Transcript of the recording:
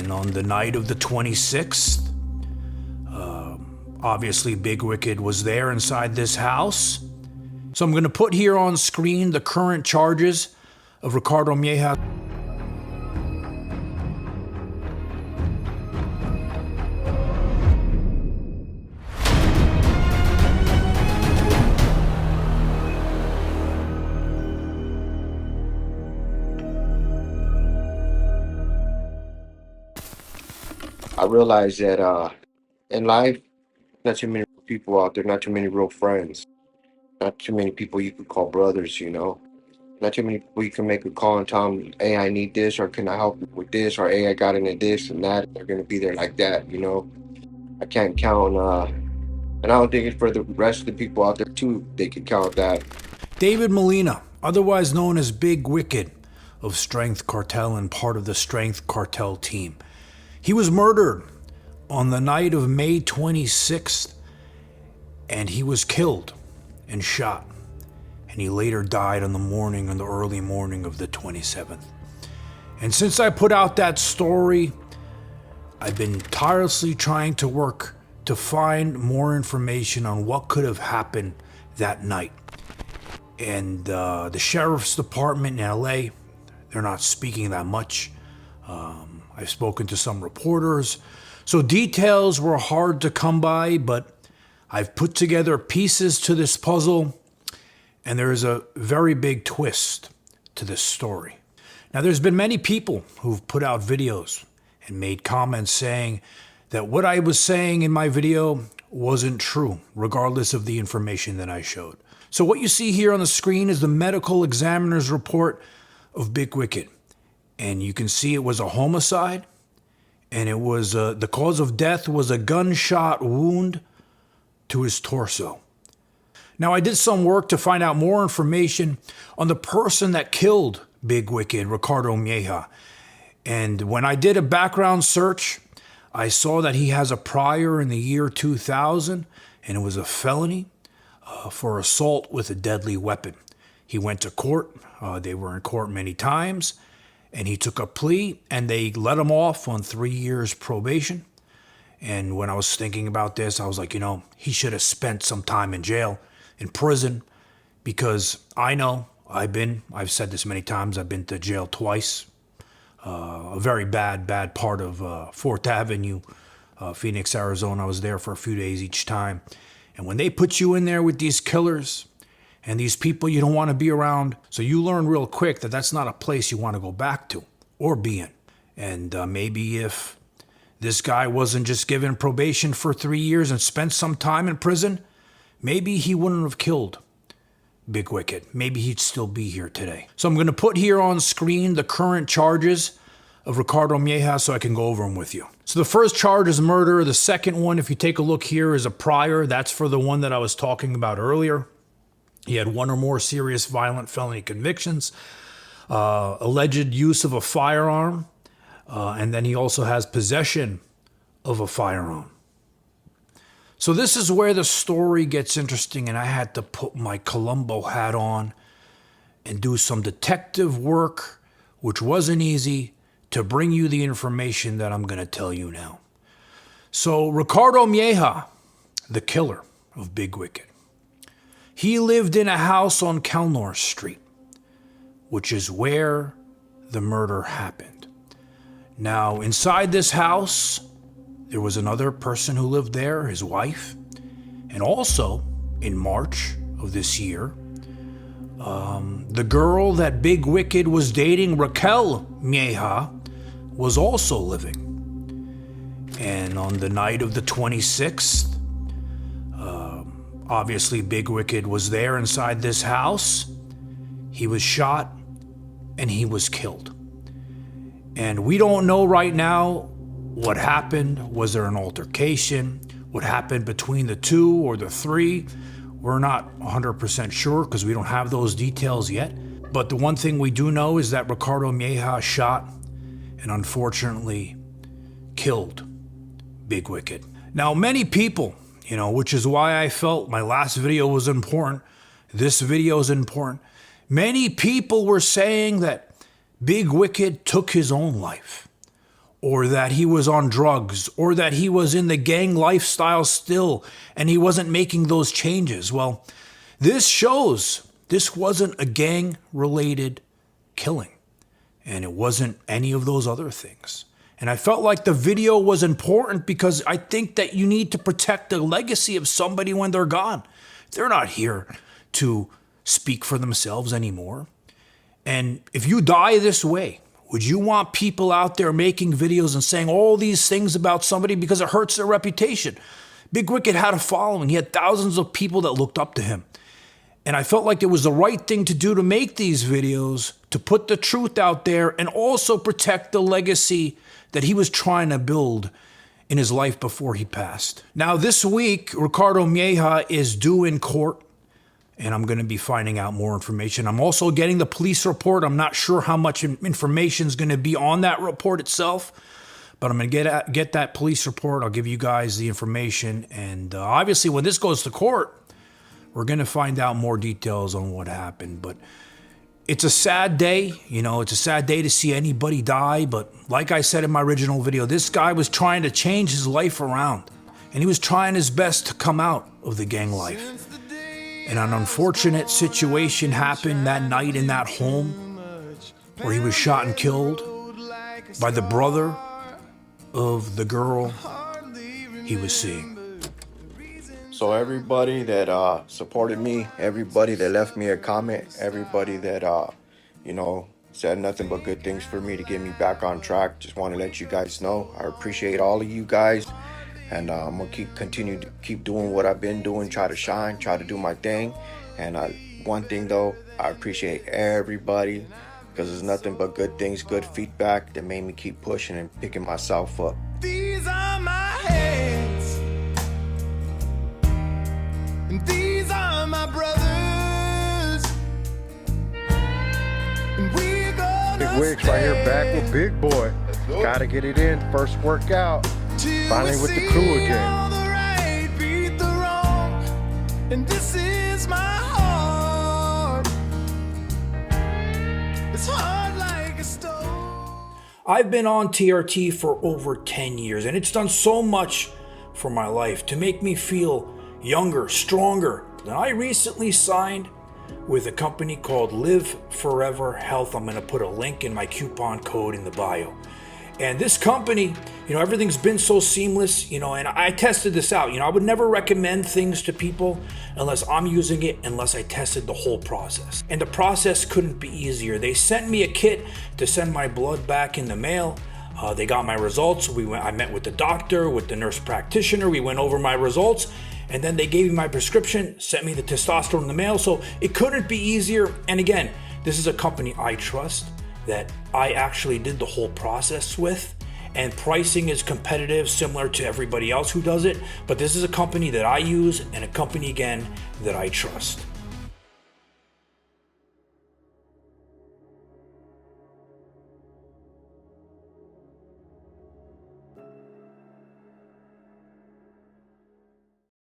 And on the night of the 26th, obviously Big Wicked was there inside this house. So I'm going to put here on screen the current charges of Ricardo Mieja. I realized that in life, not too many people out there, not too many real friends, not too many people you could call brothers, not too many people you can make a call and tell them, hey, I need this, or can I help you with this, or hey, I got into this and that. They're going to be there like that. I can't count, and I don't think it's for the rest of the people out there too, they can count that. David Molina, otherwise known as Big Wicked, of Strength Cartel and part of the Strength Cartel team. He was murdered on the night of May 26th, and he was killed and shot. And he later died in the early morning of the 27th. And since I put out that story, I've been tirelessly trying to work to find more information on what could have happened that night. And the sheriff's department in LA, they're not speaking that much. I've spoken to some reporters. So details were hard to come by, but I've put together pieces to this puzzle, and there is a very big twist to this story. Now, there's been many people who've put out videos and made comments saying that what I was saying in my video wasn't true, regardless of the information that I showed. So what you see here on the screen is the medical examiner's report of Big Wicked. And you can see it was a homicide, and it was the cause of death was a gunshot wound to his torso. Now, I did some work to find out more information on the person that killed Big Wicked, Ricardo Mieja. And when I did a background search, I saw that he has a prior in the year 2000, and it was a felony for assault with a deadly weapon. He went to court. They were in court many times. And he took a plea, and they let him off on 3 years probation. And when I was thinking about this, I was like, he should have spent some time in jail, in prison, because I know I've said this many times, I've been to jail twice. A very bad part of 4th Avenue, Phoenix, Arizona. I was there for a few days each time. And when they put you in there with these killers, and these people you don't want to be around, so you learn real quick that that's not a place you want to go back to or be in. And maybe if this guy wasn't just given probation for 3 years and spent some time in prison, maybe he wouldn't have killed Big Wicked. Maybe he'd still be here today. So I'm going to put here on screen the current charges of Ricardo Mieja so I can go over them with you. So the first charge is murder. The second one, if you take a look here, is a prior. That's for the one that I was talking about earlier. He had one or more serious violent felony convictions, alleged use of a firearm, and then he also has possession of a firearm. So this is where the story gets interesting, and I had to put my Columbo hat on and do some detective work, which wasn't easy, to bring you the information that I'm going to tell you now. So Ricardo Mieja, the killer of Big Wicked, he lived in a house on Kelnor Street, which is where the murder happened. Now, inside this house, there was another person who lived there, his wife. And also, in March of this year, the girl that Big Wicked was dating, Raquel Mieja, was also living. And on the night of the 26th, obviously Big Wicked was there inside this house. He was shot and he was killed. And we don't know right now what happened. Was there an altercation? What happened between the two or the three? We're not 100% sure because we don't have those details yet. But the one thing we do know is that Ricardo Mieja shot and unfortunately killed Big Wicked. Now, many people, which is why I felt my last video was important. This video is important. Many people were saying that Big Wicked took his own life, or that he was on drugs, or that he was in the gang lifestyle still and he wasn't making those changes. Well, this shows this wasn't a gang-related killing, and it wasn't any of those other things. And I felt like the video was important because I think that you need to protect the legacy of somebody when they're gone. They're not here to speak for themselves anymore. And if you die this way, would you want people out there making videos and saying all these things about somebody because it hurts their reputation? Big Wicked had a following. He had thousands of people that looked up to him. And I felt like it was the right thing to do to make these videos, to put the truth out there and also protect the legacy that he was trying to build in his life before he passed. Now, this week, Ricardo Mieja is due in court, and I'm going to be finding out more information. I'm also getting the police report. I'm not sure how much information is going to be on that report itself, but I'm going to get that police report. I'll give you guys the information. And obviously, when this goes to court, we're going to find out more details on what happened. But it's a sad day. You know, it's a sad day to see anybody die. But like I said in my original video, this guy was trying to change his life around. And he was trying his best to come out of the gang life. And an unfortunate situation happened that night in that home where he was shot and killed by the brother of the girl he was seeing. So everybody that supported me, everybody that left me a comment, everybody that said nothing but good things for me to get me back on track, just want to let you guys know I appreciate all of you guys, and I'm gonna continue to keep doing what I've been doing, try to shine, try to do my thing. And one thing though, I appreciate everybody, because there's nothing but good things, good feedback that made me keep pushing and picking myself up. These are my hands, and these are my brothers, and we're gonna Big Wigs right here back with Big Boy. Gotta get it in. First workout. Finally with the crew again. all the right, beat the wrong, and this is my heart. It's hard like a stone. I've been on TRT for over 10 years, and it's done so much for my life to make me feel younger, stronger. And I recently signed with a company called Live Forever Health. I'm going to put a link in my coupon code in the bio. And this company, everything's been so seamless, and I tested this out. I would never recommend things to people unless I'm using it, unless I tested the whole process. And the process couldn't be easier. They sent me a kit to send my blood back in the mail. They got my results. I met with the doctor, with the nurse practitioner. We went over my results, and then they gave me my prescription, sent me the testosterone in the mail. So it couldn't be easier. And again, this is a company I trust, that I actually did the whole process with, and pricing is competitive, similar to everybody else who does it. But this is a company that I use, and a company, again, that I trust.